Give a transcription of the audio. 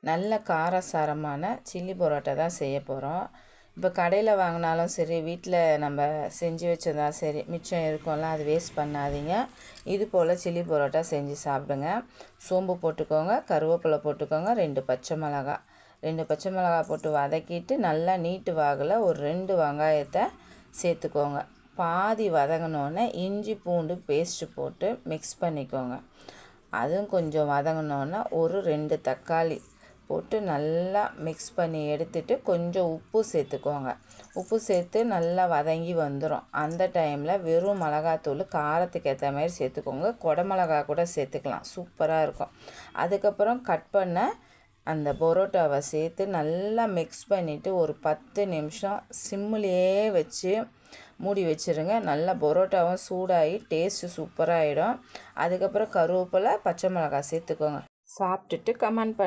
நல்ல காரசாரமான சில்லி பரோட்டா தான் செய்ய போகிறோம். இப்போ கடையில் வாங்கினாலும் சரி, வீட்டில் நம்ம செஞ்சு வச்சதா சரி, மிச்சம் இருக்கும்ல, அது வேஸ்ட் பண்ணாதீங்க. இது போல் சில்லி பரோட்டா செஞ்சு சாப்பிடுங்க. சோம்பு போட்டுக்கோங்க, கருவேப்பிலை போட்டுக்கோங்க, 2 பச்சை மிளகாய் 2 பச்சை மிளகாய் போட்டு வதக்கிட்டு நல்லா நீட்டு வாகில் ஒரு 2 வெங்காயத்தை சேர்த்துக்கோங்க. பாதி வதங்கினோன்னே இஞ்சி பூண்டு பேஸ்ட்டு போட்டு மிக்ஸ் பண்ணிக்கோங்க. அதுவும் கொஞ்சம் வதங்கினோன்னே ஒரு 2 தக்காளி போட்டு நல்லா மிக்ஸ் பண்ணி எடுத்துட்டு கொஞ்சம் உப்பு சேர்த்துக்கோங்க. உப்பு சேர்த்து நல்லா வதங்கி வந்துடும். அந்த டைமில் வெறும் மிளகாத்தூள் காரத்துக்கு ஏற்ற மாதிரி சேர்த்துக்கோங்க. குடமிளகா கூட சேர்த்துக்கலாம், சூப்பராக இருக்கும். அதுக்கப்புறம் கட் பண்ண அந்த பரோட்டாவை சேர்த்து நல்லா மிக்ஸ் பண்ணிவிட்டு ஒரு 10 நிமிஷம் சிம்மிலேயே வச்சு மூடி வச்சுருங்க. நல்லா பரோட்டாவும் சூடாகி டேஸ்ட்டு சூப்பராகிடும். அதுக்கப்புறம் கருவேப்பிலை, பச்சை மிளகாய் சேர்த்துக்கோங்க. சாப்பிட்டுட்டு கமெண்ட் பண்ணு.